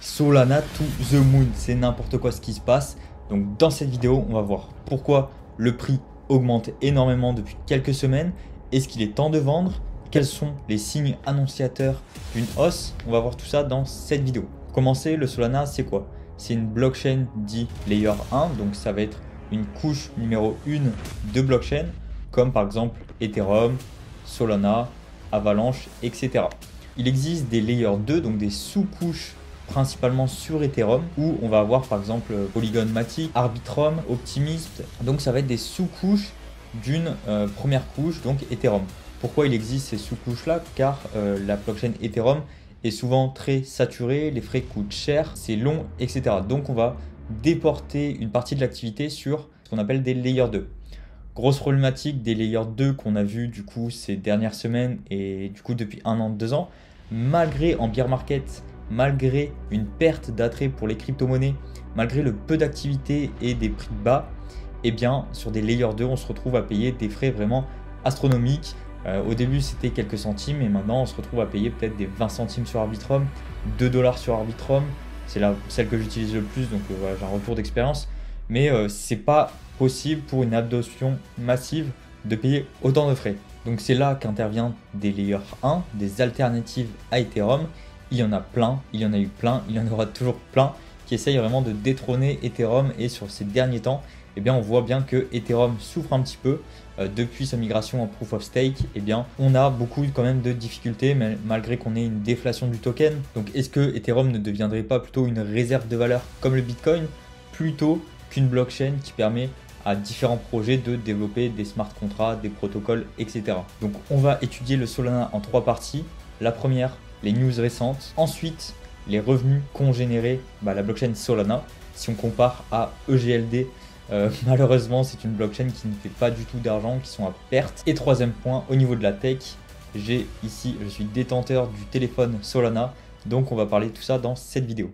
Solana to the moon, c'est n'importe quoi ce qui se passe. Donc dans cette vidéo, on va voir pourquoi le prix augmente énormément depuis quelques semaines. Est-ce qu'il est temps de vendre? Quels sont les signes annonciateurs d'une hausse? On va voir tout ça dans cette vidéo. Pour commencer, le Solana, c'est quoi? C'est une blockchain dit Layer 1, donc ça va être une couche numéro 1 de blockchain, comme par exemple Ethereum, Solana, Avalanche, etc. Il existe des Layer 2, donc des sous-couches principalement sur Ethereum, où on va avoir par exemple Polygon Matic, Arbitrum, Optimist. Donc ça va être des sous-couches d'une première couche, donc Ethereum. Pourquoi il existe ces sous-couches là? Car la blockchain Ethereum est souvent très saturée, les frais coûtent cher, c'est long, etc. Donc on va déporter une partie de l'activité sur ce qu'on appelle des Layer 2. Grosse problématique des Layer 2 qu'on a vu du coup ces dernières semaines et du coup depuis 1 an, 2 ans, malgré en bear market, malgré une perte d'attrait pour les crypto-monnaies, malgré le peu d'activité et des prix bas, et bien sur des Layer 2 on se retrouve à payer des frais vraiment astronomiques. Au début c'était quelques centimes et maintenant on se retrouve à payer peut-être des 20 centimes sur Arbitrum, 2 $ sur Arbitrum, c'est celle que j'utilise le plus, donc voilà, j'ai un retour d'expérience, mais c'est pas possible pour une adoption massive de payer autant de frais. Donc c'est là qu'intervient des Layer 1, des alternatives à Ethereum. Il y en a plein, il y en a eu plein, il y en aura toujours plein qui essayent vraiment de détrôner Ethereum, et sur ces derniers temps, eh bien, on voit bien que Ethereum souffre un petit peu depuis sa migration en Proof of Stake. Eh bien, on a beaucoup quand même de difficultés, malgré qu'on ait une déflation du token. Donc est-ce que Ethereum ne deviendrait pas plutôt une réserve de valeur comme le Bitcoin, plutôt qu'une blockchain qui permet à différents projets de développer des smart contracts, des protocoles, etc. Donc on va étudier le Solana en 3 parties. La première, les news récentes. Ensuite, les revenus qu'ont généré la blockchain Solana. Si on compare à EGLD, malheureusement, c'est une blockchain qui ne fait pas du tout d'argent, qui sont à perte. Et troisième point, au niveau de la tech, je suis détenteur du téléphone Solana. Donc on va parler de tout ça dans cette vidéo.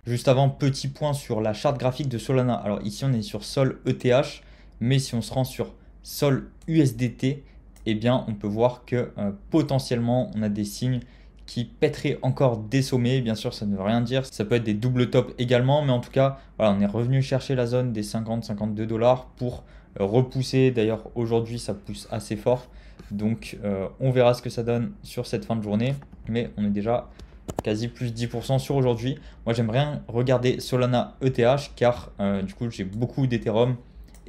Juste avant, petit point sur la charte graphique de Solana. Alors ici on est sur Sol ETH, mais si on se rend sur Sol USDT, eh bien on peut voir que potentiellement on a des signes qui pèteraient encore des sommets. Bien sûr ça ne veut rien dire, ça peut être des double tops également, mais en tout cas voilà, on est revenu chercher la zone des 50-52 $ pour repousser. D'ailleurs aujourd'hui ça pousse assez fort, donc on verra ce que ça donne sur cette fin de journée, mais on est déjà quasi plus 10% sur aujourd'hui. Moi j'aime bien regarder Solana ETH car du coup j'ai beaucoup d'Ethereum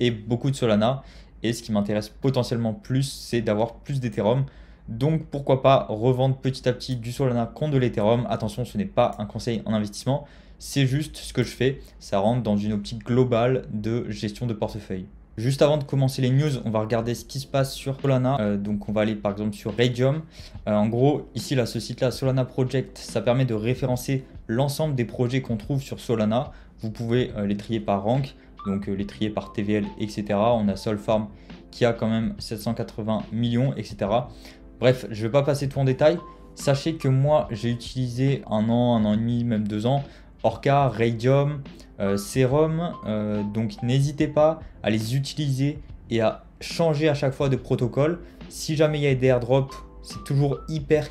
et beaucoup de Solana, et ce qui m'intéresse potentiellement plus c'est d'avoir plus d'Ethereum. Donc pourquoi pas revendre petit à petit du Solana contre de l'Ethereum. Attention, ce n'est pas un conseil en investissement, c'est juste ce que je fais, ça rentre dans une optique globale de gestion de portefeuille. Juste avant de commencer les news, on va regarder ce qui se passe sur Solana. Donc on va aller par exemple sur Raydium. En gros, ici là, ce site là, Solana Project, ça permet de référencer l'ensemble des projets qu'on trouve sur Solana. Vous pouvez les trier par rank, donc les trier par TVL, etc. On a Solfarm qui a quand même 780 millions, etc. Bref, je ne vais pas passer tout en détail. Sachez que moi, j'ai utilisé 1 an et demi, même 2 ans, Orca, Raydium, Serum, donc n'hésitez pas à les utiliser et à changer à chaque fois de protocole. Si jamais il y a des airdrops, c'est toujours hyper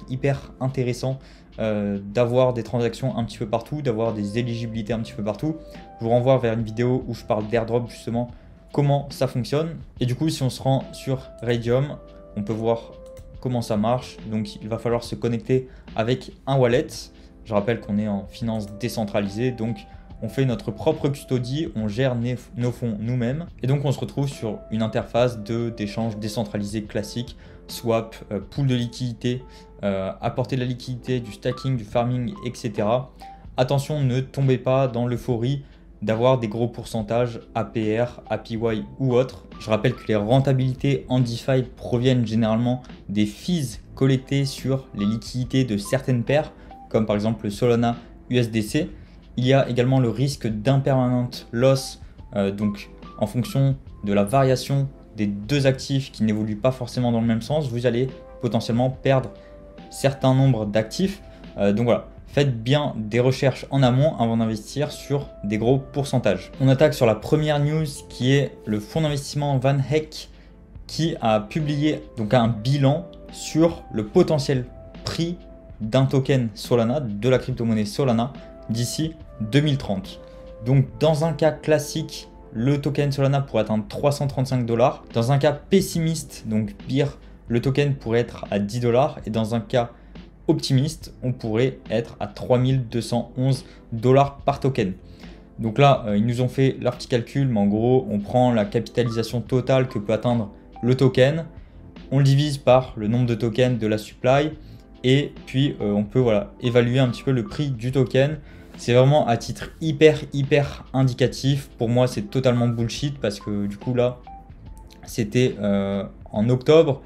intéressant d'avoir des transactions un petit peu partout, d'avoir des éligibilités un petit peu partout. Je vous renvoie vers une vidéo où je parle d'airdrop, justement, comment ça fonctionne. Et du coup, si on se rend sur Raydium, on peut voir comment ça marche. Donc il va falloir se connecter avec un wallet. Je rappelle qu'on est en finance décentralisée, donc on fait notre propre custody, on gère nos fonds nous-mêmes, et donc on se retrouve sur une interface d'échange décentralisé classique, swap, pool de liquidité, apporter de la liquidité, du stacking, du farming, etc. Attention, ne tombez pas dans l'euphorie d'avoir des gros pourcentages APR, APY ou autres. Je rappelle que les rentabilités en DeFi proviennent généralement des fees collectées sur les liquidités de certaines paires, comme par exemple le Solana USDC. Il y a également le risque d'impermanent loss, donc en fonction de la variation des deux actifs qui n'évoluent pas forcément dans le même sens, vous allez potentiellement perdre certains nombres d'actifs. Donc voilà, faites bien des recherches en amont avant d'investir sur des gros pourcentages. On attaque sur la première news qui est le fonds d'investissement Van Eck qui a publié donc un bilan sur le potentiel prix d'un token Solana, de la crypto-monnaie Solana, d'ici 2030. Donc dans un cas classique, le token Solana pourrait atteindre 335 $. Dans un cas pessimiste, donc pire, le token pourrait être à 10 $. Et dans un cas optimiste, on pourrait être à 3211 $ par token. Donc là, ils nous ont fait leur petit calcul, mais en gros, on prend la capitalisation totale que peut atteindre le token, on le divise par le nombre de tokens de la supply, et puis on peut évaluer un petit peu le prix du token. C'est vraiment à titre hyper indicatif. Pour moi, c'est totalement bullshit parce que du coup là, c'était en octobre.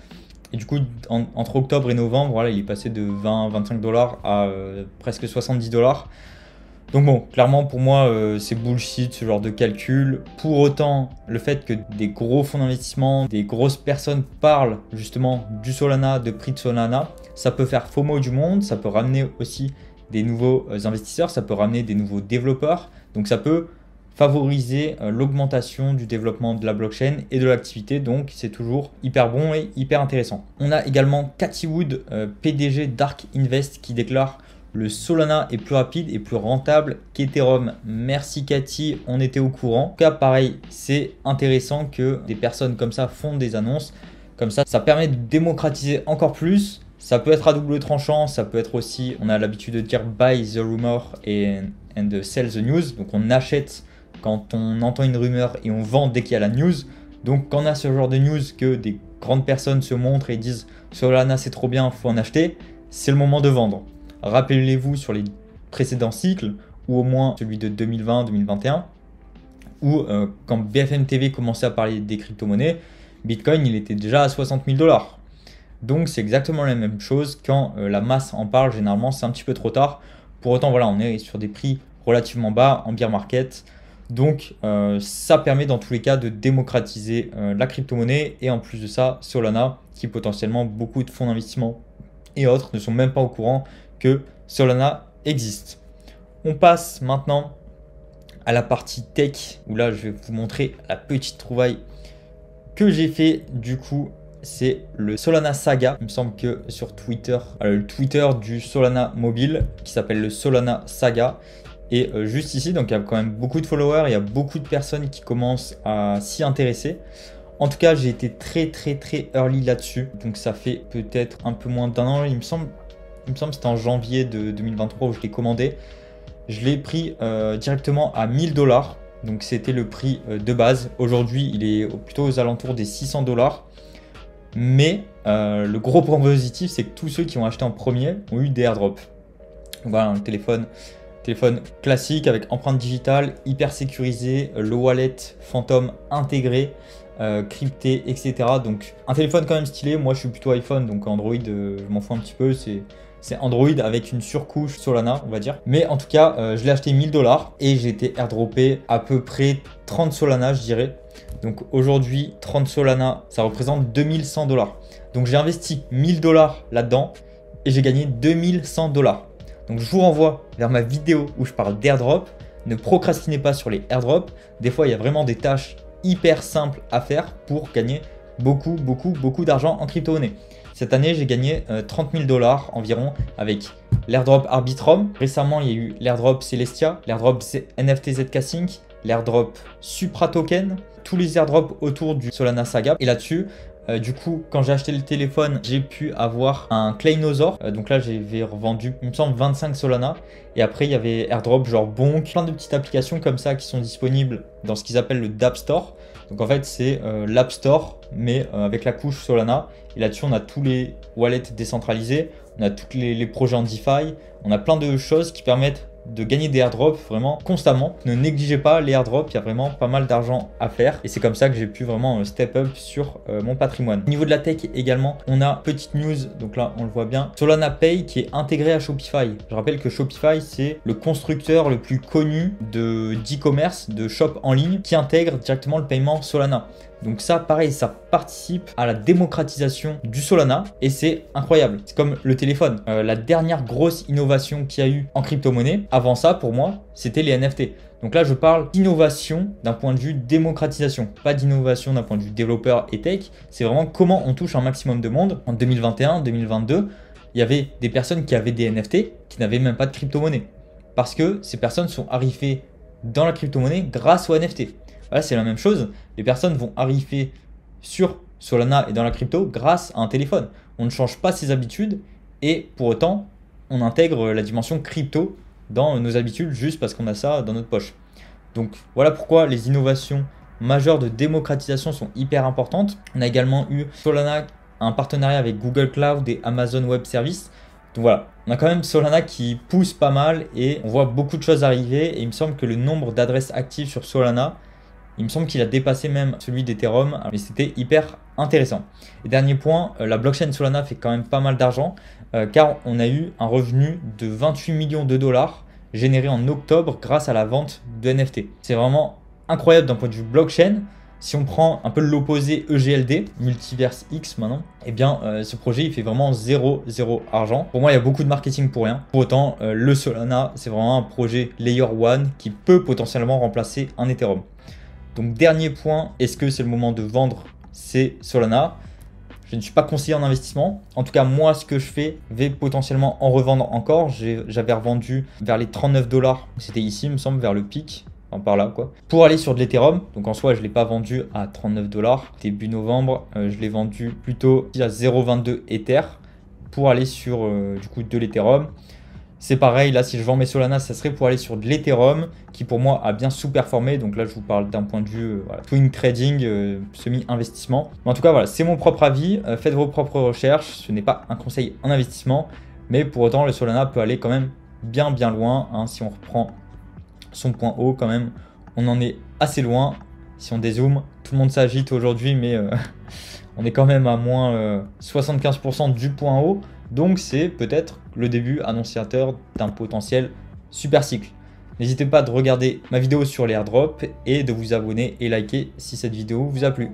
Et du coup, entre octobre et novembre, voilà, il est passé de 20-25 $ à presque 70 $. Donc bon, clairement pour moi, c'est bullshit ce genre de calcul. Pour autant, le fait que des gros fonds d'investissement, des grosses personnes parlent justement du Solana, de prix de Solana, ça peut faire FOMO du monde, ça peut ramener aussi des nouveaux investisseurs, ça peut ramener des nouveaux développeurs. Donc ça peut favoriser l'augmentation du développement de la blockchain et de l'activité. Donc c'est toujours hyper bon et hyper intéressant. On a également Cathie Wood, PDG d'Ark Invest, qui déclare: le Solana est plus rapide et plus rentable qu'Ethereum. Merci Cathy, on était au courant. En tout cas, pareil, c'est intéressant que des personnes comme ça font des annonces. Comme ça permet de démocratiser encore plus. Ça peut être à double tranchant, ça peut être aussi, on a l'habitude de dire buy the rumor and sell the news. Donc on achète quand on entend une rumeur et on vend dès qu'il y a la news. Donc quand on a ce genre de news que des grandes personnes se montrent et disent Solana c'est trop bien, faut en acheter, c'est le moment de vendre. Rappelez-vous sur les précédents cycles, ou au moins celui de 2020-2021, où quand BFM TV commençait à parler des crypto-monnaies, Bitcoin il était déjà à 60 000 $. Donc c'est exactement la même chose quand la masse en parle. Généralement c'est un petit peu trop tard. Pour autant voilà, on est sur des prix relativement bas en bear market. Donc ça permet dans tous les cas de démocratiser la crypto-monnaie. Et en plus de ça, Solana, qui potentiellement beaucoup de fonds d'investissement et autres ne sont même pas au courant que Solana existe. On passe maintenant à la partie tech, où là je vais vous montrer la petite trouvaille que j'ai fait. Du coup, c'est le Solana Saga. Il me semble que sur Twitter, le Twitter du Solana mobile qui s'appelle le Solana Saga. Et juste ici, donc il y a quand même beaucoup de followers, il y a beaucoup de personnes qui commencent à s'y intéresser. En tout cas, j'ai été très early là-dessus. Donc ça fait peut-être un peu moins d'1 an, il me semble que c'était en janvier de 2023 où je l'ai commandé. Je l'ai pris directement à 1000 $. Donc c'était le prix de base. Aujourd'hui, il est plutôt aux alentours des 600 $. Mais le gros point positif, c'est que tous ceux qui ont acheté en premier ont eu des airdrops. Donc voilà, un téléphone classique avec empreinte digitale, hyper sécurisé, le wallet Phantom intégré, crypté, etc. Donc un téléphone quand même stylé. Moi je suis plutôt iPhone, donc Android, je m'en fous un petit peu. C'est Android avec une surcouche Solana, on va dire. Mais en tout cas, je l'ai acheté 1000 $ et j'ai été airdroppé à peu près 30 Solana, je dirais. Donc aujourd'hui, 30 Solana, ça représente 2100 $. Donc j'ai investi 1000 $ là-dedans et j'ai gagné 2100 $. Donc je vous renvoie vers ma vidéo où je parle d'airdrop. Ne procrastinez pas sur les airdrops. Des fois, il y a vraiment des tâches hyper simples à faire pour gagner beaucoup d'argent en crypto-monnaie. Cette année, j'ai gagné 30 000 $ environ avec l'airdrop Arbitrum. Récemment, il y a eu l'airdrop Celestia, l'airdrop NFT ZK Sync, l'airdrop Supra Token, tous les airdrops autour du Solana Saga. Et là-dessus, du coup, quand j'ai acheté le téléphone, j'ai pu avoir un Kleinosaur. Donc là, j'avais revendu, il me semble, 25 Solana. Et après, il y avait airdrop genre Bonk, plein de petites applications comme ça qui sont disponibles dans ce qu'ils appellent le Dapp Store. Donc en fait, c'est l'App Store, mais avec la couche Solana. Et là-dessus, on a tous les wallets décentralisés, on a tous les projets en DeFi, on a plein de choses qui permettent de gagner des airdrops vraiment constamment. Ne négligez pas les airdrops, il y a vraiment pas mal d'argent à faire et c'est comme ça que j'ai pu vraiment step up sur mon patrimoine. Au niveau de la tech également, on a petite news, donc là on le voit bien, Solana Pay qui est intégré à Shopify. Je rappelle que Shopify c'est le constructeur le plus connu d'e-commerce, de shop en ligne qui intègre directement le paiement Solana. Donc ça, pareil, ça participe à la démocratisation du Solana et c'est incroyable. C'est comme le téléphone. La dernière grosse innovation qu'il y a eu en crypto-monnaie, avant ça, pour moi, c'était les NFT. Donc là, je parle d'innovation d'un point de vue démocratisation, pas d'innovation d'un point de vue développeur et tech. C'est vraiment comment on touche un maximum de monde. En 2021, 2022, il y avait des personnes qui avaient des NFT qui n'avaient même pas de crypto-monnaie. Parce que ces personnes sont arrivées dans la crypto-monnaie grâce aux NFT. Voilà, c'est la même chose. Les personnes vont arriver sur Solana et dans la crypto grâce à un téléphone. On ne change pas ses habitudes et pour autant, on intègre la dimension crypto dans nos habitudes juste parce qu'on a ça dans notre poche. Donc voilà pourquoi les innovations majeures de démocratisation sont hyper importantes. On a également eu Solana, un partenariat avec Google Cloud et Amazon Web Services. Donc voilà, on a quand même Solana qui pousse pas mal et on voit beaucoup de choses arriver. Et il me semble que le nombre d'adresses actives sur Solana, il me semble qu'il a dépassé même celui d'Ethereum, mais c'était hyper intéressant. Et dernier point, la blockchain Solana fait quand même pas mal d'argent car on a eu un revenu de 28 millions de dollars généré en octobre grâce à la vente de NFT. C'est vraiment incroyable d'un point de vue blockchain. Si on prend un peu l'opposé EGLD, Multiverse X maintenant, eh bien ce projet il fait vraiment zéro argent. Pour moi il y a beaucoup de marketing pour rien. Pour autant le Solana c'est vraiment un projet Layer 1 qui peut potentiellement remplacer un Ethereum. Donc dernier point, est-ce que c'est le moment de vendre ces Solana? Je ne suis pas conseiller en investissement. En tout cas, moi, ce que je fais, vais potentiellement en revendre encore. J'avais revendu vers les 39 $. C'était ici, il me semble, vers le pic. Enfin, par là, quoi. Pour aller sur de l'Ethereum. Donc, en soi, je ne l'ai pas vendu à 39 $. Début novembre, je l'ai vendu plutôt à 0,22 Ether pour aller sur, du coup, de l'Ethereum. C'est pareil, là, si je vends mes Solana, ça serait pour aller sur de l'Ethereum qui, pour moi, a bien sous-performé. Donc là, je vous parle d'un point de vue swing trading, semi-investissement. Mais en tout cas, voilà, c'est mon propre avis. Faites vos propres recherches. Ce n'est pas un conseil en investissement. Mais pour autant, le Solana peut aller quand même bien loin. Hein, si on reprend son point haut, quand même, on en est assez loin. Si on dézoome, tout le monde s'agite aujourd'hui, mais on est quand même à moins 75% du point haut. Donc c'est peut-être le début annonciateur d'un potentiel super cycle. N'hésitez pas de regarder ma vidéo sur les airdrops et de vous abonner et liker si cette vidéo vous a plu.